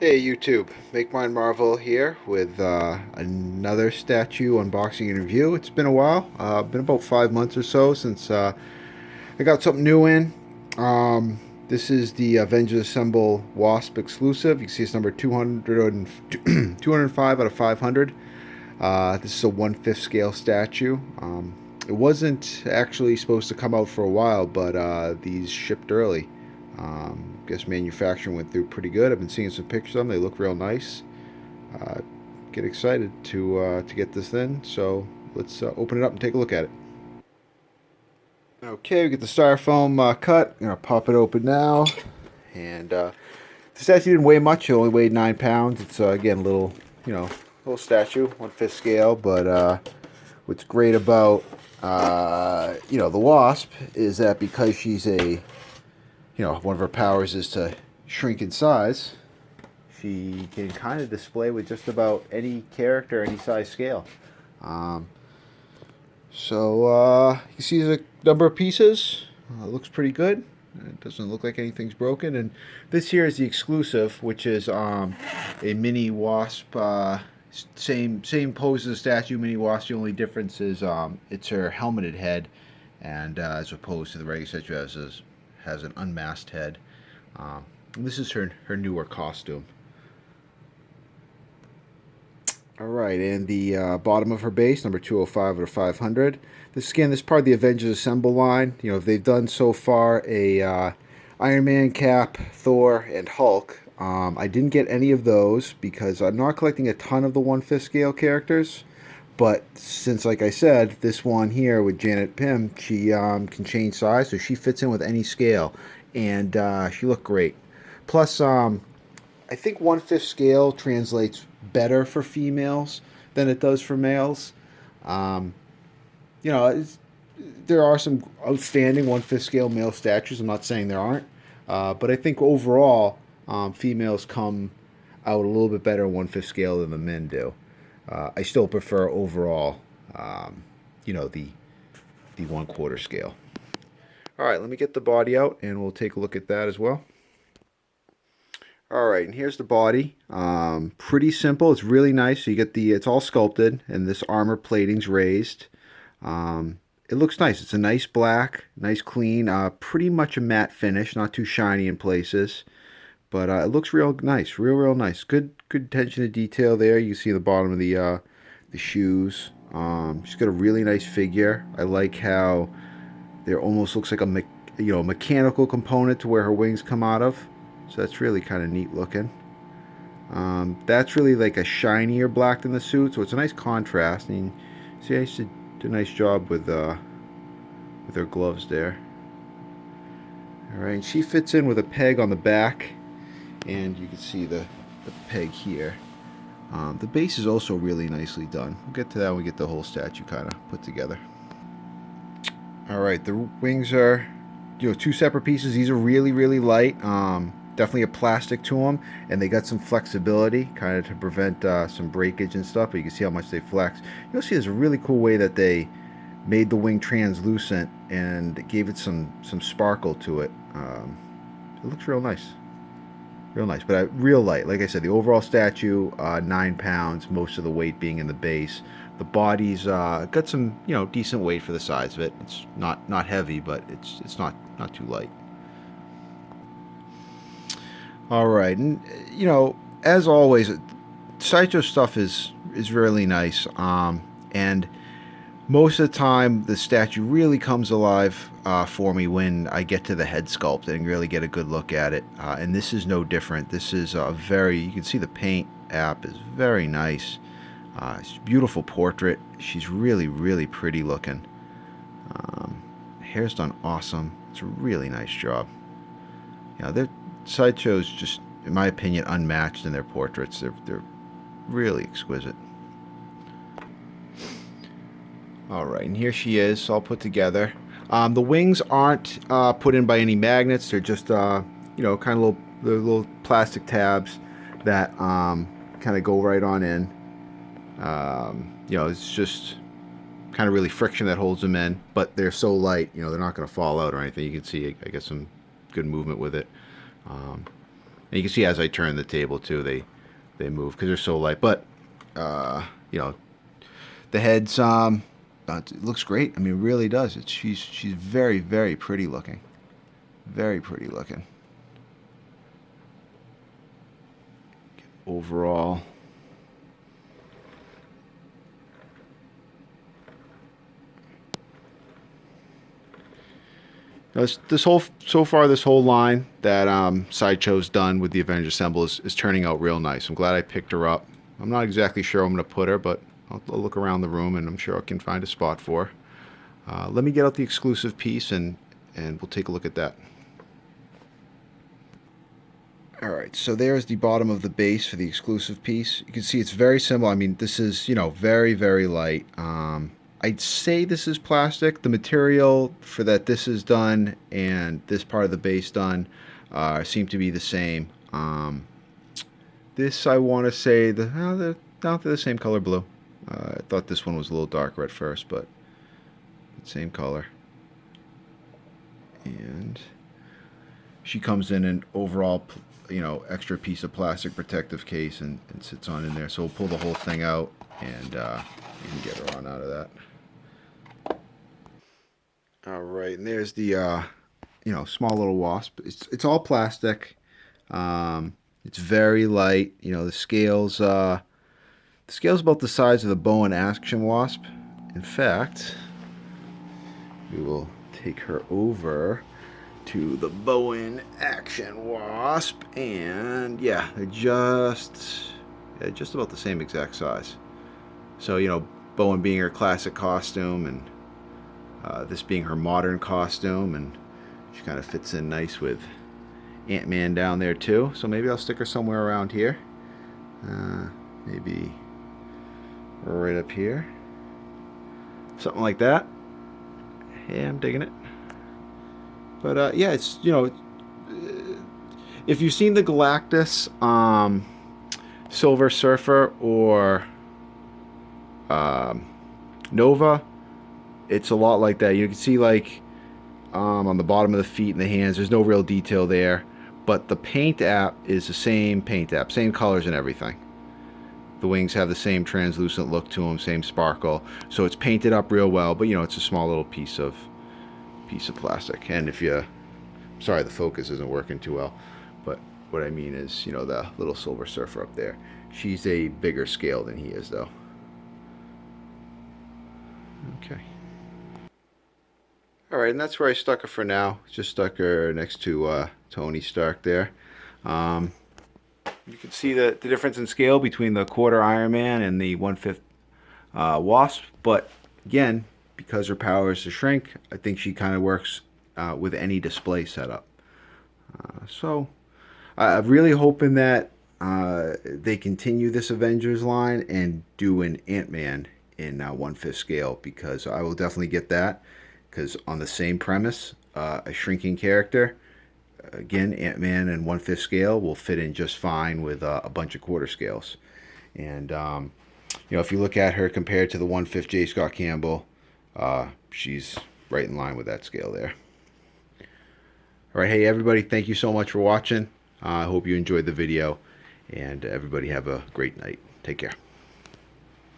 Hey YouTube, Make Mine Marvel here with another statue unboxing and review. It's been a while, been about 5 months or so since I got something new in. Um, this is the Avengers Assemble Wasp exclusive. You can see it's number 205 out of 500. This is a 1/5 scale statue. It wasn't actually supposed to come out for a while, but these shipped early. Guess manufacturing went through pretty good. I've been seeing some pictures of them. They look real nice. Uh, get excited to get this in. So let's open it up and take a look at it. Okay, we get the styrofoam cut. I'm gonna pop it open now. And the statue didn't weigh much. It only weighed 9 pounds. It's again a little, little statue, 1/5 scale. But what's great about the wasp is that because she's one of her powers is to shrink in size, she can kind of display with just about any character, any size scale. Um, you can see the number of pieces. Looks pretty good. It doesn't look like anything's broken. And this here is the exclusive, which is a mini wasp. Same pose as the statue, mini wasp. The only difference is it's her helmeted head, and as opposed to the regular statue has an unmasked head. This is her newer costume. All right, and the bottom of her base, number 205 out of 500. This is part of the Avengers Assemble line. They've done so far a Iron Man, Cap, Thor, and Hulk. I didn't get any of those because I'm not collecting a ton of the 1/5 scale characters. But since, like I said, this one here with Janet Pym, she can change size, so she fits in with any scale, and she looked great. Plus, I think 1/5 scale translates better for females than it does for males. Um, there are some outstanding 1/5 scale male statues. I'm not saying there aren't, but I think overall, females come out a little bit better in 1/5 scale than the men do. I still prefer overall, the 1/4 scale. All right, let me get the body out, and we'll take a look at that as well. All right, and here's the body. Pretty simple. It's really nice. So you get it's all sculpted, and this armor plating's raised. It looks nice. It's a nice black, nice clean, pretty much a matte finish, not too shiny in places, but it looks real nice, real nice. Good attention to detail there. You can see the bottom of the shoes. She's got a really nice figure. I like how there almost looks like a mechanical component to where her wings come out of. So that's really kind of neat looking. That's really like a shinier black than the suit, so it's a nice contrast. And see, I did a nice job with her gloves there. All right, and she fits in with a peg on the back, and you can see the peg here. The base is also really nicely done. We'll get to that when we get the whole statue kind of put together. All right, the wings are, two separate pieces. These are really light. Definitely a plastic to them, and they got some flexibility kind of to prevent some breakage and stuff, but you can see how much they flex. You'll see there's a really cool way that they made the wing translucent and gave it some sparkle to it. It looks real nice, but real light. Like I said, the overall statue, 9 pounds, most of the weight being in the base. The body's got some decent weight for the size of it. It's not heavy, but it's not too light. All right, and as always, Sideshow stuff is really nice. And most of the time, the statue really comes alive for me when I get to the head sculpt and really get a good look at it. And this is no different. This is you can see the paint app is very nice. It's a beautiful portrait. She's really pretty looking. Hair's done awesome. It's a really nice job. Sideshow's just, in my opinion, unmatched in their portraits. They're really exquisite. All right, and here she is, all put together. The wings aren't put in by any magnets. They're just, kind of little plastic tabs that kind of go right on in. It's just kind of really friction that holds them in, but they're so light, they're not going to fall out or anything. You can see, I guess, some good movement with it. And you can see as I turn the table too, they move because they're so light. But you know, the head's it looks great. I mean, it really does. She's very, very pretty looking. Very pretty looking. Overall. This whole line that Sideshow's done with the Avengers Assemble is turning out real nice. I'm glad I picked her up. I'm not exactly sure I'm going to put her, but I'll look around the room and I'm sure I can find a spot for her. Let me get out the exclusive piece and we'll take a look at that. Alright, so there's the bottom of the base for the exclusive piece. You can see it's very simple. I mean, this is, you know, very, very light. I'd say this is plastic. The material for that this is done and this part of the base done seem to be the same. This, I want to say, they're the same color blue. I thought this one was a little darker at first, but same color. And she comes in an overall, you know, extra piece of plastic protective case and sits on in there. So we'll pull the whole thing out and you can get her on out of that. All right, and there's the you know, small little wasp. It's all plastic. It's very light. You know, the scale's about the size of the bow and action wasp. In fact, we will take her over to the bow and action wasp, and yeah, they're just about the same exact size. So, you know, Bowen being her classic costume and this being her modern costume, and she kind of fits in nice with Ant-Man down there too. So maybe I'll stick her somewhere around here. Maybe right up here. Something like that. Yeah, I'm digging it. But yeah, it's, you know, if you've seen the Galactus Silver Surfer or Nova, it's a lot like that. You can see, like, on the bottom of the feet and the hands, there's no real detail there, but the paint app is the same paint app, same colors and everything. The wings have the same translucent look to them, same sparkle, so it's painted up real well. But you know, it's a small little piece of plastic. And if you, sorry, the focus isn't working too well, but what I mean is, you know, the little Silver Surfer up there, she's a bigger scale than he is, though. Okay. Alright, and that's where I stuck her for now. Just stuck her next to Tony Stark there. You can see the difference in scale between the quarter Iron Man and the 1/5 Wasp. But again, because her power is to shrink, I think she kind of works with any display setup. So I'm really hoping that they continue this Avengers line and do an Ant-Man in 1/5 scale, because I will definitely get that. Because on the same premise, a shrinking character, again, Ant-Man and 1/5 scale will fit in just fine with a bunch of quarter scales. And you know, if you look at her compared to the 1/5 J. Scott Campbell, she's right in line with that scale there. All right, hey everybody, thank you so much for watching. I hope you enjoyed the video, and everybody have a great night. Take care.